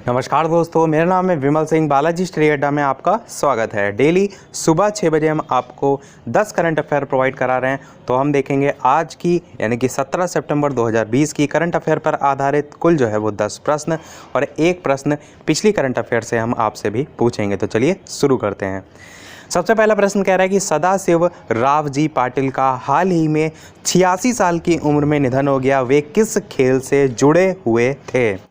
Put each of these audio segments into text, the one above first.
नमस्कार दोस्तों, मेरा नाम है विमल सिंह। बालाजी स्टडी अड्डा में आपका स्वागत है। डेली सुबह 6 बजे हम आपको 10 करंट अफेयर प्रोवाइड करा रहे हैं। तो हम देखेंगे आज की यानी कि 17 सितंबर 2020 की करंट अफेयर पर आधारित कुल जो है वो 10 प्रश्न और एक प्रश्न पिछली करंट अफेयर से हम आपसे भी पूछेंगे। तो चलिए शुरू करते हैं। सबसे पहला प्रश्न कह रहा है कि सदाशिव रावजी पाटिल का हाल ही में 86 साल की उम्र में निधन हो गया। वे किस खेल से जुड़े हुए थे?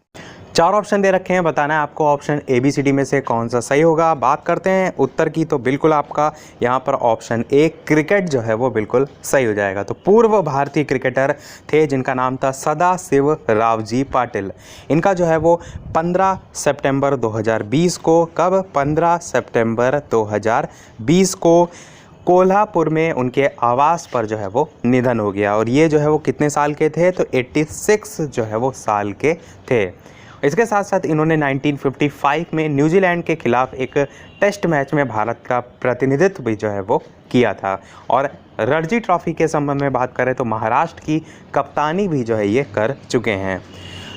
4 ऑप्शन दे रखे हैं, बताना है आपको ऑप्शन ABCD में से कौन सा सही होगा। बात करते हैं उत्तर की, तो बिल्कुल आपका यहाँ पर ऑप्शन ए क्रिकेट जो है वो बिल्कुल सही हो जाएगा। तो पूर्व भारतीय क्रिकेटर थे जिनका नाम था सदाशिव रावजी पाटिल। इनका जो है वो 15 सितंबर 2020 को, कब 15 सितंबर 2020 को कोल्हापुर में उनके आवास पर जो है वो निधन हो गया। और ये जो है वो कितने साल के थे? तो 86 जो है वो साल के थे। इसके साथ साथ इन्होंने 1955 में न्यूजीलैंड के खिलाफ एक टेस्ट मैच में भारत का प्रतिनिधित्व भी जो है वो किया था। और रणजी ट्रॉफी के संबंध में बात करें तो महाराष्ट्र की कप्तानी भी जो है ये कर चुके हैं।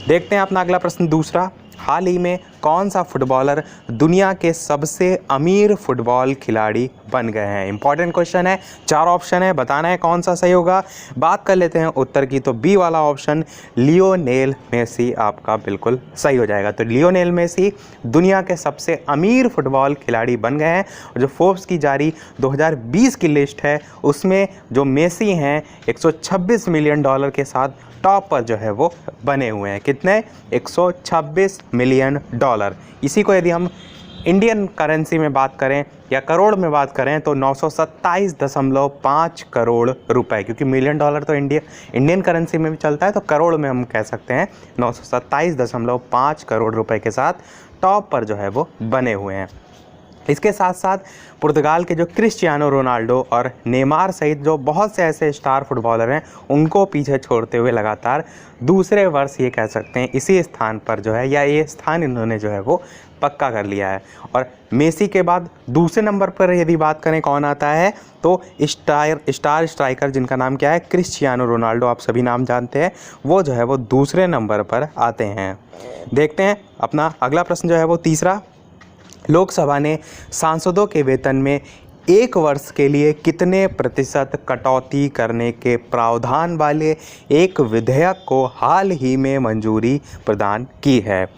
देखते हैं अपना अगला प्रश्न दूसरा। हाल ही में कौन सा फुटबॉलर दुनिया के सबसे अमीर फुटबॉल खिलाड़ी बन गए हैं? इंपॉर्टेंट क्वेश्चन है, 4 ऑप्शन है, बताना है कौन सा सही होगा। बात कर लेते हैं उत्तर की, तो बी वाला ऑप्शन लियोनेल मेसी आपका बिल्कुल सही हो जाएगा। तो लियोनेल मेसी दुनिया के सबसे अमीर फुटबॉल खिलाड़ी बन गए हैं। और जो फोर्ब्स की जारी 2020 की लिस्ट है उसमें जो मेसी हैं $126 मिलियन के साथ टॉप पर जो है वो बने हुए हैं। कितने? $126 मिलियन। इसी को यदि हम इंडियन करेंसी में बात करें या करोड़ में बात करें तो 927.5 करोड़ रुपए, क्योंकि मिलियन डॉलर तो इंडियन करेंसी में भी चलता है, तो करोड़ में हम कह सकते हैं 927.5 करोड़ रुपए के साथ टॉप पर जो है वो बने हुए हैं। इसके साथ साथ पुर्तगाल के जो क्रिस्टियानो रोनाल्डो और नेमार सहित जो बहुत से ऐसे स्टार फुटबॉलर हैं उनको पीछे छोड़ते हुए लगातार दूसरे वर्ष ये कह सकते हैं इसी स्थान पर जो है, या ये स्थान इन्होंने जो है वो पक्का कर लिया है। और मेसी के बाद दूसरे नंबर पर यदि बात करें कौन आता है, तो स्टार स्ट्राइकर जिनका नाम क्या है? क्रिस्टियानो रोनाल्डो, आप सभी नाम जानते हैं, वो जो है वो दूसरे नंबर पर आते हैं। देखते हैं अपना अगला प्रश्न जो है वो तीसरा। लोकसभा ने सांसदों के वेतन में 1 वर्ष के लिए कितने प्रतिशत कटौती करने के प्रावधान वाले एक विधेयक को हाल ही में मंजूरी प्रदान की है?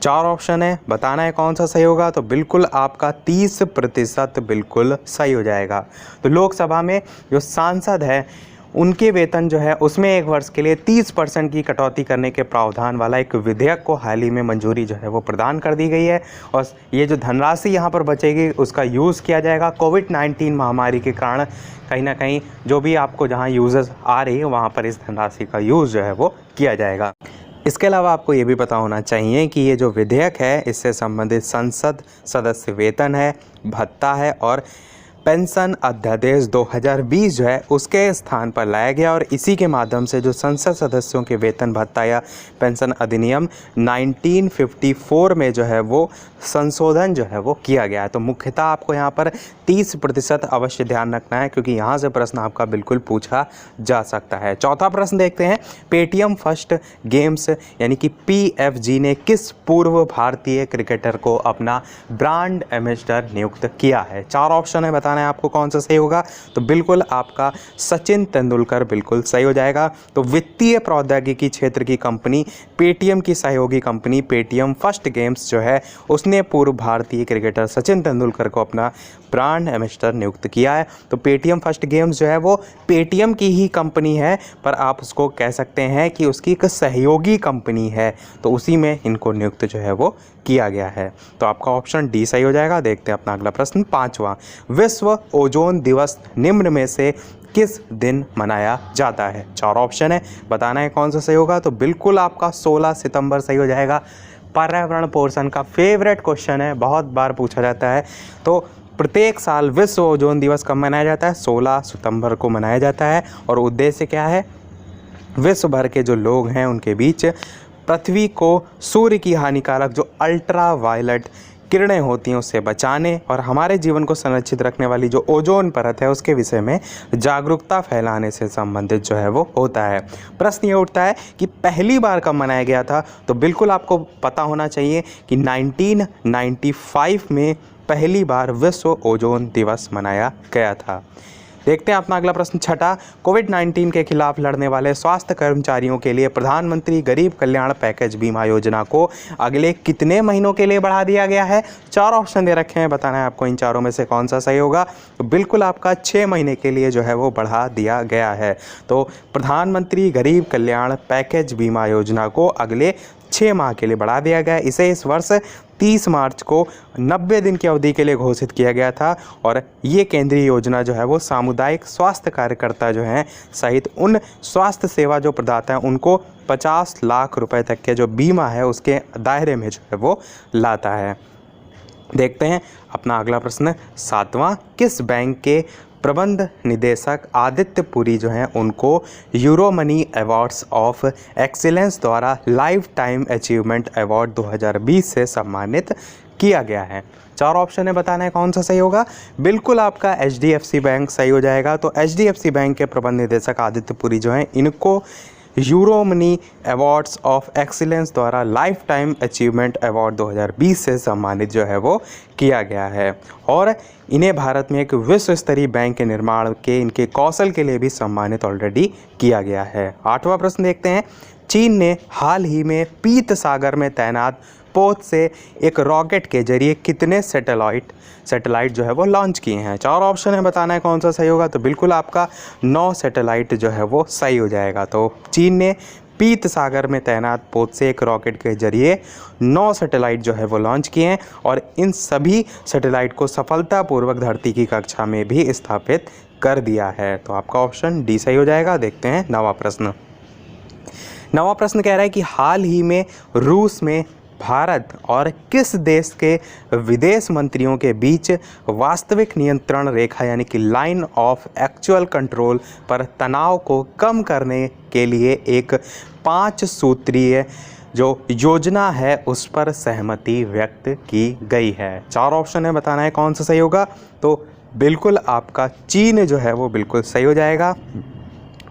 4 ऑप्शन है, बताना है कौन सा सही होगा। तो बिल्कुल आपका 30% बिल्कुल सही हो जाएगा। तो लोकसभा में जो सांसद है उनके वेतन जो है उसमें 1 वर्ष के लिए 30% की कटौती करने के प्रावधान वाला एक विधेयक को हाल ही में मंजूरी जो है वो प्रदान कर दी गई है। और ये जो धनराशि यहाँ पर बचेगी उसका यूज़ किया जाएगा। कोविड-19 महामारी के कारण कहीं ना कहीं जो भी आपको जहाँ यूजेस आ रही है वहाँ पर इस धनराशि का यूज़ जो है वो किया जाएगा। इसके अलावा आपको ये भी पता होना चाहिए कि ये जो विधेयक है इससे संबंधित संसद सदस्य वेतन है, भत्ता है और पेंशन अध्यादेश 2020 जो है उसके स्थान पर लाया गया। और इसी के माध्यम से जो संसद सदस्यों के वेतन भत्ता या पेंशन अधिनियम 1954 में जो है वो संशोधन जो है वो किया गया है। तो मुख्यतः आपको यहाँ पर 30% अवश्य ध्यान रखना है, क्योंकि यहाँ से प्रश्न आपका बिल्कुल पूछा जा सकता है। चौथा प्रश्न देखते हैं। पेटीएम फर्स्ट गेम्स यानी कि PFG ने किस पूर्व भारतीय क्रिकेटर को अपना ब्रांड एम्बेसडर नियुक्त किया है? 4 ऑप्शन है, बताना है आपको कौन सा सही होगा। तो बिल्कुल आपका सचिन तेंदुलकर बिल्कुल सही हो जाएगा। तो वित्तीय प्रौद्योगिकी क्षेत्र की कंपनी पेटीएम की सहयोगी कंपनी पेटीएम फर्स्ट गेम्स जो है उसने पूर्व भारतीय क्रिकेटर सचिन तेंदुलकर को अपना ब्रांड एम्बेसडर नियुक्त किया है। तो पेटीएम फर्स्ट गेम्स जो है वो पेटीएम की ही कंपनी है, पर आप उसको कह सकते हैं कि उसकी एक सहयोगी कंपनी है। तो उसी में इनको नियुक्त जो है वो किया गया है। तो आपका ऑप्शन डी सही हो जाएगा। देखते हैं अपना अगला प्रश्न 5वां। विश्व ओजोन दिवस निम्न में से किस दिन मनाया जाता है? 4 ऑप्शन है, बताना है कौन सा सही होगा। तो बिल्कुल आपका 16 सितंबर सही हो जाएगा। पर्यावरण पोर्शन का फेवरेट क्वेश्चन है, बहुत बार पूछा जाता है। तो प्रत्येक साल विश्व ओजोन दिवस कब मनाया जाता है? 16 सितंबर को मनाया जाता है। और उद्देश्य क्या है? विश्व भर के जो लोग हैं उनके बीच पृथ्वी को सूर्य की हानिकारक जो अल्ट्रा वायलेट किरणें होती हैं उससे बचाने और हमारे जीवन को संरक्षित रखने वाली जो ओजोन परत है उसके विषय में जागरूकता फैलाने से संबंधित जो है वो होता है। प्रश्न ये उठता है कि पहली बार कब मनाया गया था, तो बिल्कुल आपको पता होना चाहिए कि 1995 में पहली बार विश्व ओजोन दिवस मनाया गया था। देखते हैं अपना अगला प्रश्न छठा, कोविड-19 के खिलाफ लड़ने वाले स्वास्थ्य कर्मचारियों के लिए प्रधानमंत्री गरीब कल्याण पैकेज बीमा योजना को अगले कितने महीनों के लिए बढ़ा दिया गया है। 4 ऑप्शन दे रखे हैं, बताना है आपको इन चारों में से कौन सा सही होगा। तो बिल्कुल आपका 6 महीने के लिए जो है वो बढ़ा दिया गया है। तो प्रधानमंत्री गरीब कल्याण पैकेज बीमा योजना को अगले 6 माह के लिए बढ़ा दिया गया है। इसे इस वर्ष 30 मार्च को 90 दिन की अवधि के लिए घोषित किया गया था और ये केंद्रीय योजना जो है वो सामुदायिक स्वास्थ्य कार्यकर्ता जो हैं सहित उन स्वास्थ्य सेवा जो प्रदाता हैं उनको 50 लाख रुपए तक के जो बीमा है उसके दायरे में जो है वो लाता है। देखते हैं अपना अगला प्रश्न 7वां, किस बैंक के प्रबंध निदेशक आदित्य पुरी जो हैं उनको यूरोमनी अवार्ड्स ऑफ एक्सीलेंस द्वारा लाइफ टाइम अचीवमेंट अवार्ड 2020 से सम्मानित किया गया है। 4 ऑप्शन है, बताना है कौन सा सही होगा। बिल्कुल आपका HDFC बैंक सही हो जाएगा। तो HDFC बैंक के प्रबंध निदेशक आदित्य पुरी जो हैं इनको यूरोमनी अवार्ड्स ऑफ एक्सीलेंस द्वारा लाइफ टाइम अचीवमेंट अवार्ड 2020 से सम्मानित जो है वो किया गया है और इन्हें भारत में एक विश्व स्तरीय बैंक के निर्माण के इनके कौशल के लिए भी सम्मानित ऑलरेडी किया गया है। 8वां प्रश्न देखते हैं, चीन ने हाल ही में पीत सागर में तैनात पोत से एक रॉकेट के जरिए कितने सैटेलाइट जो है वो लॉन्च किए हैं। 4 ऑप्शन है, बताना है कौन सा सही होगा। तो बिल्कुल आपका 9 सैटेलाइट जो है वो सही हो जाएगा। तो चीन ने पीत सागर में तैनात पोत से एक रॉकेट के जरिए 9 सैटेलाइट जो है वो लॉन्च किए हैं और इन सभी सैटेलाइट को सफलतापूर्वक धरती की कक्षा में भी स्थापित कर दिया है। तो आपका ऑप्शन डी सही हो जाएगा। देखते हैं 9वां प्रश्न। 9वां प्रश्न कह रहा है कि हाल ही में रूस में भारत और किस देश के विदेश मंत्रियों के बीच वास्तविक नियंत्रण रेखा यानी कि लाइन ऑफ एक्चुअल कंट्रोल पर तनाव को कम करने के लिए एक 5 सूत्रीय जो योजना है उस पर सहमति व्यक्त की गई है। 4 ऑप्शन है, बताना है कौन सा सही होगा। तो बिल्कुल आपका चीन जो है वो बिल्कुल सही हो जाएगा।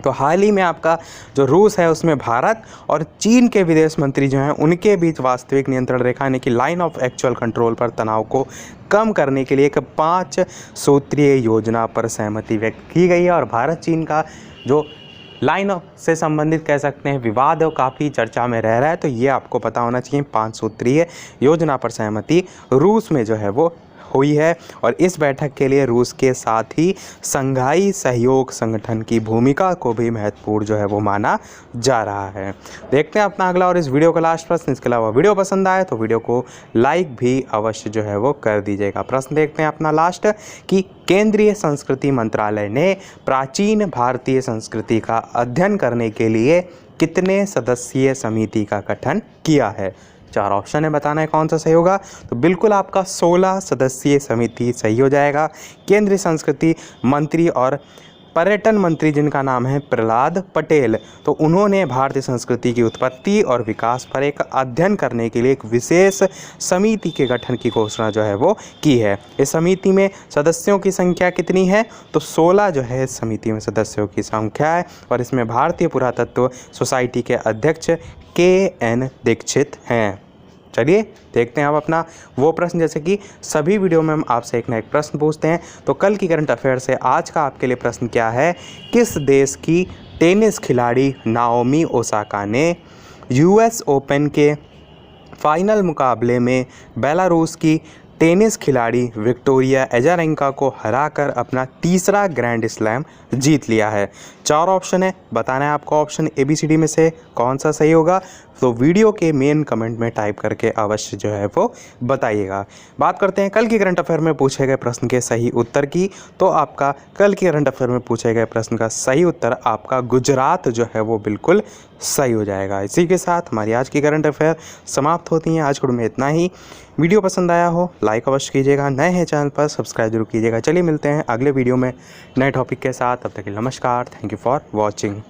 तो हाल ही में आपका जो रूस है उसमें भारत और चीन के विदेश मंत्री जो हैं उनके बीच वास्तविक नियंत्रण रेखा यानी कि लाइन ऑफ एक्चुअल कंट्रोल पर तनाव को कम करने के लिए एक 5 सूत्रीय योजना पर सहमति व्यक्त की गई है और भारत चीन का जो लाइन से संबंधित कह सकते हैं विवाद और काफ़ी चर्चा में रह रहा है। तो ये आपको पता होना चाहिए 5 सूत्रीय योजना पर सहमति रूस में जो है वो हुई है और इस बैठक के लिए रूस के साथ ही संघाई सहयोग संगठन की भूमिका को भी महत्वपूर्ण जो है वो माना जा रहा है। देखते हैं अपना अगला और इस वीडियो का लास्ट प्रश्न। इसके अलावा वीडियो पसंद आए तो वीडियो को लाइक भी अवश्य जो है वो कर दीजिएगा। प्रश्न देखते हैं अपना लास्ट कि केंद्रीय संस्कृति मंत्रालय ने प्राचीन भारतीय संस्कृति का अध्ययन करने के लिए कितने सदस्यीय समिति का गठन किया है। 4 ऑप्शन है, बताना है कौन सा सही होगा। तो बिल्कुल आपका 16 सदस्यीय समिति सही हो जाएगा। केंद्रीय संस्कृति मंत्री और पर्यटन मंत्री जिनका नाम है प्रहलाद पटेल, तो उन्होंने भारतीय संस्कृति की उत्पत्ति और विकास पर एक अध्ययन करने के लिए एक विशेष समिति के गठन की घोषणा जो है वो की है। इस समिति में सदस्यों की संख्या कितनी है, तो 16 जो है इस समिति में सदस्यों की संख्या है और इसमें भारतीय पुरातत्व सोसाइटी के अध्यक्ष KN दीक्षित हैं। चलिए देखते हैं अब अपना वो प्रश्न, जैसे कि सभी वीडियो में हम आपसे एक ना एक प्रश्न पूछते हैं। तो कल की करंट अफेयर से आज का आपके लिए प्रश्न क्या है, किस देश की टेनिस खिलाड़ी नाओमी ओसाका ने US ओपन के फाइनल मुकाबले में बेलारूस की टेनिस खिलाड़ी विक्टोरिया एजारेंका को हराकर अपना तीसरा ग्रैंड स्लैम जीत लिया है। 4 ऑप्शन है, बताना है आपको ऑप्शन ABCD में से कौन सा सही होगा। तो वीडियो के मेन कमेंट में टाइप करके अवश्य जो है वो बताइएगा। बात करते हैं कल की करंट अफेयर में पूछे गए प्रश्न के सही उत्तर की। तो आपका कल की करंट अफेयर में पूछे गए प्रश्न का सही उत्तर आपका गुजरात जो है वो बिल्कुल सही हो जाएगा। इसी के साथ हमारी आज की करंट अफेयर समाप्त होती हैं। आज के वीडियो में इतना ही। वीडियो पसंद आया हो लाइक अवश्य कीजिएगा, नए हैं चैनल पर सब्सक्राइब जरूर कीजिएगा। चलिए मिलते हैं अगले वीडियो में नए टॉपिक के साथ। तब तक के लिए नमस्कार। Thank you for watching.